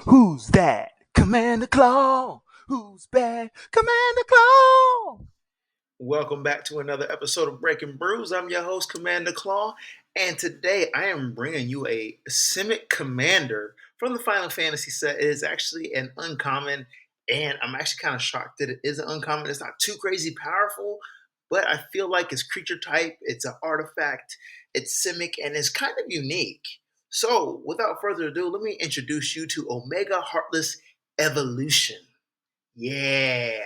Who's that? Commander Claw. Who's bad? Commander Claw. Welcome back to another episode of Breaking Brews. I'm your host, Commander Claw, and today I am bringing you a simic commander from the Final Fantasy set. It is actually an uncommon, and I'm actually kind of shocked that it is an uncommon. It's not too crazy powerful, but I feel like it's creature type, it's an artifact, it's simic, and it's kind of unique. So, without further ado, let me introduce you to Omega Heartless Evolution. Yeah.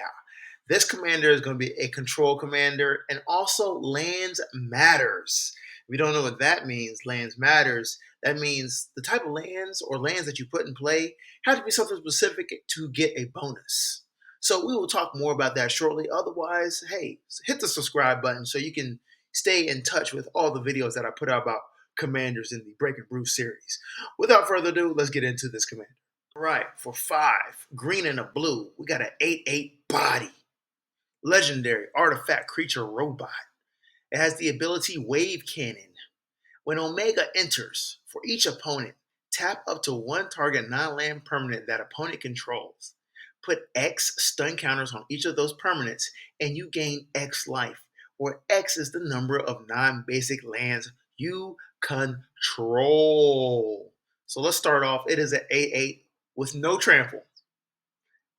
This commander is going to be a control commander, and also lands matters. If you don't know what that means, lands matters. That means the type of lands or lands that you put in play have to be something specific to get a bonus. So we will talk more about that shortly. Otherwise, hey, hit the subscribe button so you can stay in touch with all the videos that I put out about commanders in the Breaking Brews series. Without further ado, let's get into this commander. All right, for 5, green and a blue, we got an 8/8 body. Legendary artifact creature robot. It has the ability Wave Cannon. When Omega enters, for each opponent, tap up to one target non-land permanent that opponent controls. Put X stun counters on each of those permanents, and you gain X life, where X is the number of non-basic lands you control. So let's start off. It is an 8/8 with no trample.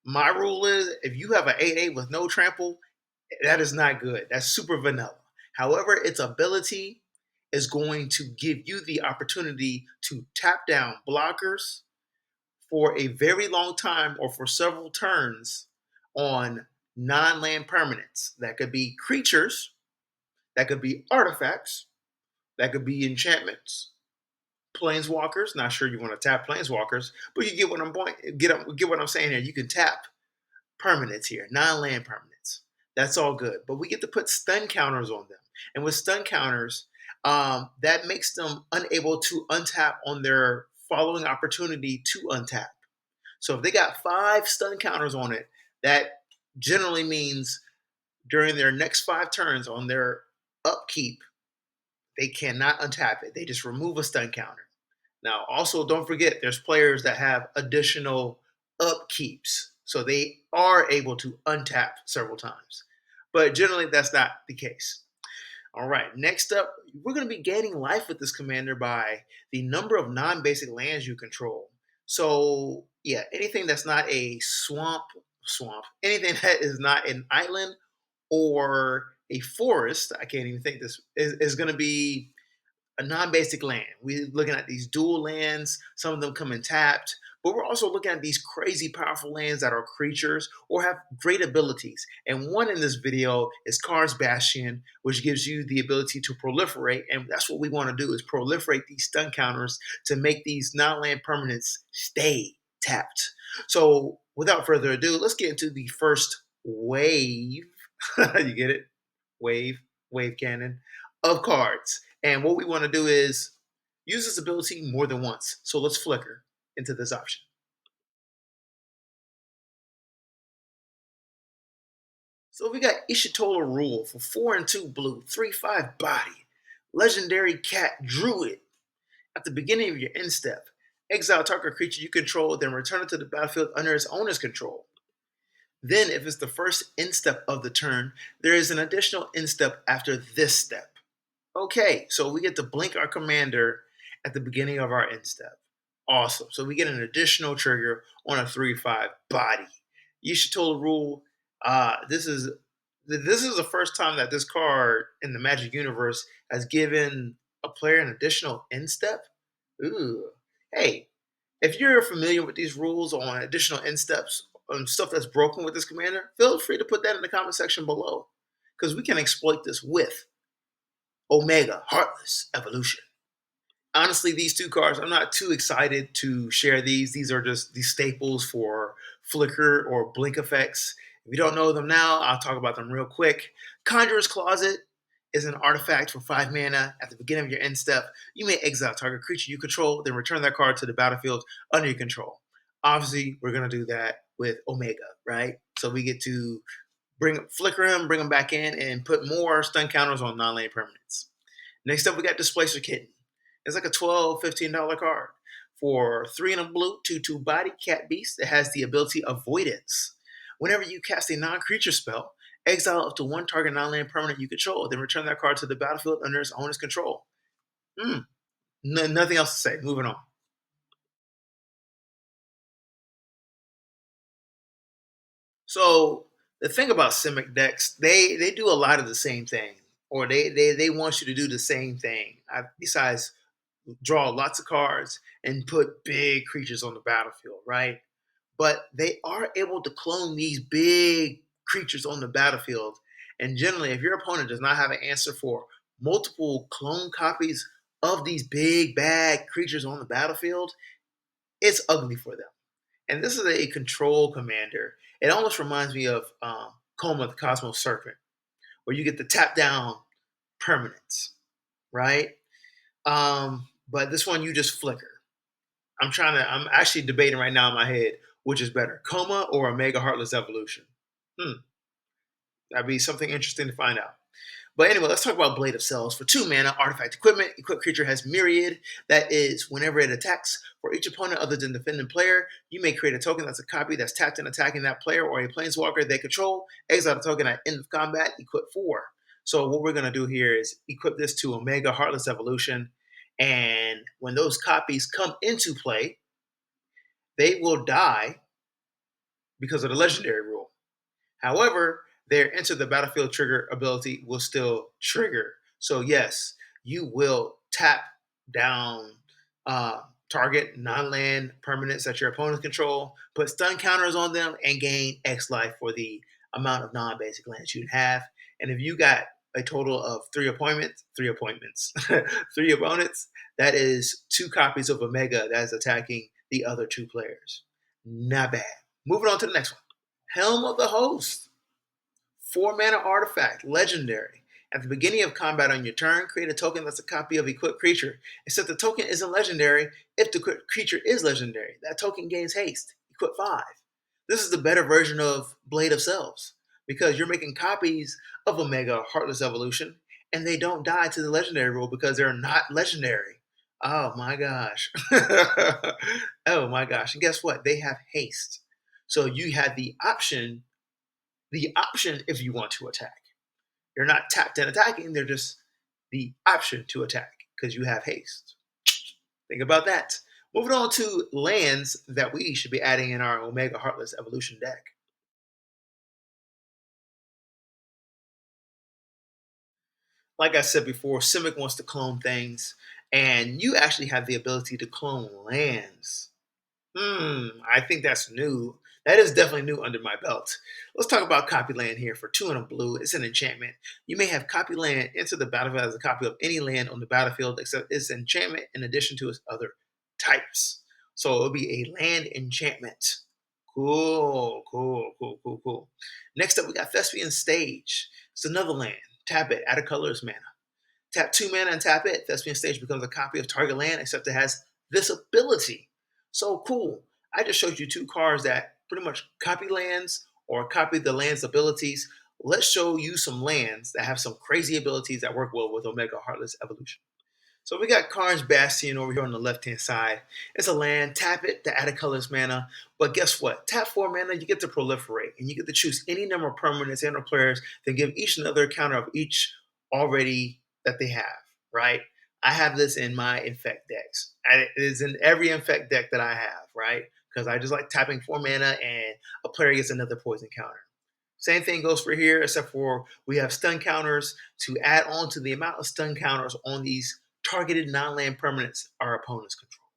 My rule is if you have an 8/8 with no trample, that is not good. That's super vanilla. However, its ability is going to give you the opportunity to tap down blockers for a very long time or for several turns on non-land permanents. That could be creatures, that could be artifacts, that could be enchantments, planeswalkers. Not sure you want to tap planeswalkers, but you get what I'm saying here. You can tap permanents here, non-land permanents. That's all good. But we get to put stun counters on them. And with stun counters, that makes them unable to untap on their following opportunity to untap. So if they got 5 stun counters on it, that generally means during their next 5 turns on their upkeep, they cannot untap it. They just remove a stun counter. Now, also, don't forget, there's players that have additional upkeeps, so they are able to untap several times. But generally, that's not the case. All right, next up, we're going to be gaining life with this commander by the number of non-basic lands you control. So, yeah, anything that's not a swamp, anything that is not an island or a forest, I can't even think this, is going to be a non-basic land. We're looking at these dual lands. Some of them come in tapped, but we're also looking at these crazy powerful lands that are creatures or have great abilities. And one in this video is Kar's Bastion, which gives you the ability to proliferate. And that's what we want to do is proliferate these stun counters to make these non-land permanents stay tapped. So without further ado, let's get into the first wave. You get it? Wave cannon of cards. And what we want to do is use this ability more than once. So let's flicker into this option. So we got Ishitola Rhul for 4 and 2 blue, 3/5 body. Legendary Cat Druid. At the beginning of your end step, exile target creature you control, then return it to the battlefield under its owner's control. Then, if it's the first end step of the turn, there is an additional end step after this step. Okay, so we get to blink our commander at the beginning of our end step. Awesome. So we get an additional trigger on a 3/5 body. Ishitola Rhul. This is the first time that this card in the Magic universe has given a player an additional end step. Ooh. Hey, if you're familiar with these rules on additional end steps on stuff that's broken with this commander, feel free to put that in the comment section below because we can exploit this with Omega Heartless Evolution. Honestly, these 2 cards, I'm not too excited to share these. These are just the staples for flicker or blink effects. If you don't know them now, I'll talk about them real quick. Conjurer's Closet is an artifact for 5 mana. At the beginning of your end step, you may exile target creature you control, then return that card to the battlefield under your control. Obviously, we're going to do that with Omega, right? So we get to flicker him, bring him back in, and put more stun counters on non-land permanents. Next up, we got Displacer Kitten. It's like a $12, $15 card. For 3 and a blue, 2/2 body cat beast that has the ability Avoidance. Whenever you cast a non-creature spell, exile up to one target non-land permanent you control, then return that card to the battlefield under its owner's control. Nothing else to say. Moving on. So the thing about Simic decks, they do a lot of the same thing, or they want you to do the same thing. Besides draw lots of cards and put big creatures on the battlefield, right? But they are able to clone these big creatures on the battlefield. And generally, if your opponent does not have an answer for multiple clone copies of these big bad creatures on the battlefield, it's ugly for them. And this is a control commander. It almost reminds me of Coma the Cosmos Serpent, where you get the tap down permanents, right? But this one you just flicker. I'm actually debating right now in my head which is better, Coma or Omega Heartless Evolution. Hmm, that'd be something interesting to find out. But anyway, let's talk about Blade of Cells. For 2 mana, artifact equipment. Equipped creature has Myriad. That is, whenever it attacks, for each opponent other than defending player, you may create a token that's a copy that's tapped and attacking that player or a planeswalker they control. Exile the token at end of combat, equip 4. So what we're going to do here is equip this to Omega Heartless Evolution. And when those copies come into play, they will die because of the legendary rule. However, their enter the battlefield trigger ability will still trigger. So yes, you will tap down target non-land permanents that your opponents control, put stun counters on them, and gain X life for the amount of non-basic lands you have. And if you got a total of three appointments, three opponents, that is 2 copies of Omega that is attacking the other 2 players. Not bad. Moving on to the next one. Helm of the Host. 4 mana artifact, legendary. At the beginning of combat on your turn, create a token that's a copy of equipped creature. Except the token isn't legendary. If the creature is legendary, that token gains haste. Equip 5. This is the better version of Blade of Cells because you're making copies of Omega Heartless Evolution, and they don't die to the legendary rule because they're not legendary. Oh my gosh. Oh my gosh. And guess what? They have haste. So you have the option if you want to attack. You're not tapped and attacking, they're just the option to attack because you have haste. Think about that. Moving on to lands that we should be adding in our Omega Heartless Evolution deck. Like I said before, Simic wants to clone things, and you actually have the ability to clone lands. I think that's new. That is definitely new under my belt. Let's talk about copy land here. For 2 and a blue, it's an enchantment. You may have copy land enter the battlefield as a copy of any land on the battlefield, except it's enchantment in addition to its other types. So it'll be a land enchantment. Cool, cool, cool, cool, cool. Next up, we got Thespian Stage. It's another land. Tap it, add a colorless mana. Tap 2 mana and tap it. Thespian Stage becomes a copy of target land, except it has this ability. So cool. I just showed you 2 cards that pretty much copy lands or copy the land's abilities. Let's show you some lands that have some crazy abilities that work well with Omega Heartless Evolution. So we got Karn's Bastion over here on the left-hand side. It's a land, tap it to add a colorless mana. But guess what? Tap 4 mana, you get to proliferate, and you get to choose any number of permanents and or players, then give each another counter of each already that they have, right? I have this in my infect decks. It is in every infect deck that I have, right? Because I just like tapping 4 mana and a player gets another poison counter. Same thing goes for here, except for we have stun counters to add on to the amount of stun counters on these targeted non-land permanents our opponents control.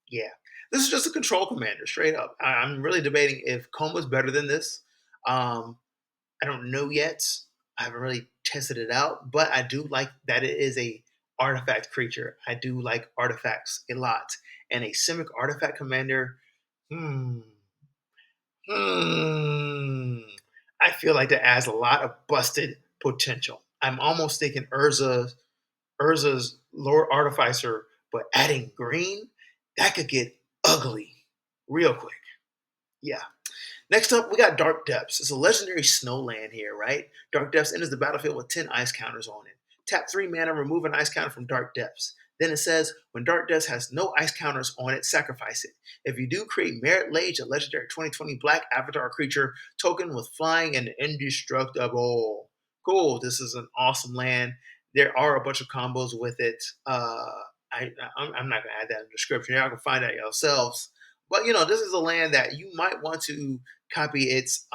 Yeah, this is just a control commander, straight up. I'm really debating if Coma's better than this. Um, I don't know yet. I haven't really tested it out, but I do like that it is a artifact creature. I do like artifacts a lot, and a Simic artifact commander. Hmm. Hmm. I feel like that adds a lot of busted potential. I'm almost thinking Urza's Lord Artificer, but adding green, that could get ugly real quick. Yeah. Next up, we got Dark Depths. It's a legendary snow land here, right? Dark Depths enters the battlefield with 10 ice counters on it. Tap 3 mana, remove an ice counter from Dark Depths. Then it says, when Dark Depths has no ice counters on it, sacrifice it. If you do, create Merit Lage, a legendary 2020 black avatar creature token with flying and indestructible. Cool. This is an awesome land. There are a bunch of combos with it. I'm not going to add that in the description. Y'all can find out yourselves. But this is a land that you might want to copy its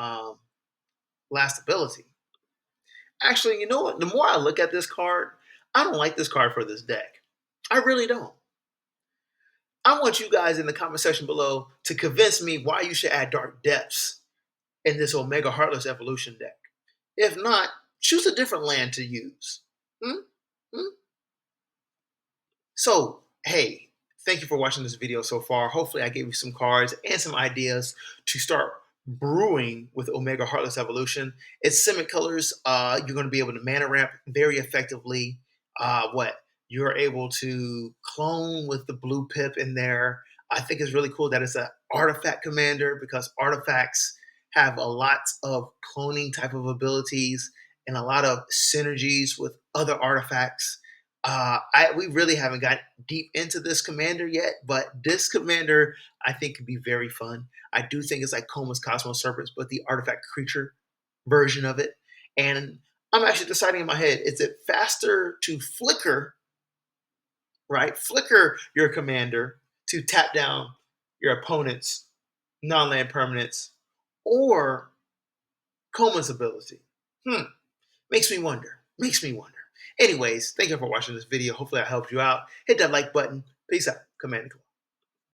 last ability. Actually, you know what? The more I look at this card, I don't like this card for this deck. I really don't. I want you guys in the comment section below to convince me why you should add Dark Depths in this Omega Heartless Evolution deck. If not, choose a different land to use. Hmm? Hmm? So, hey, thank you for watching this video so far. Hopefully I gave you some cards and some ideas to start brewing with Omega Heartless Evolution. It's simic colors. You're going to be able to mana ramp very effectively. You're able to clone with the blue pip in there. I think it's really cool that it's an artifact commander, because artifacts have a lot of cloning type of abilities and a lot of synergies with other artifacts. We really haven't got deep into this commander yet, but this commander I think could be very fun. I do think it's like Coma's Cosmos Serpents, but the artifact creature version of it. And I'm actually deciding in my head, is it faster to flicker, right? Flicker your commander to tap down your opponent's non-land permanents, or Coma's ability? Makes me wonder. Makes me wonder. Anyways, thank you for watching this video. Hopefully I helped you out. Hit that like button. Peace out. Command and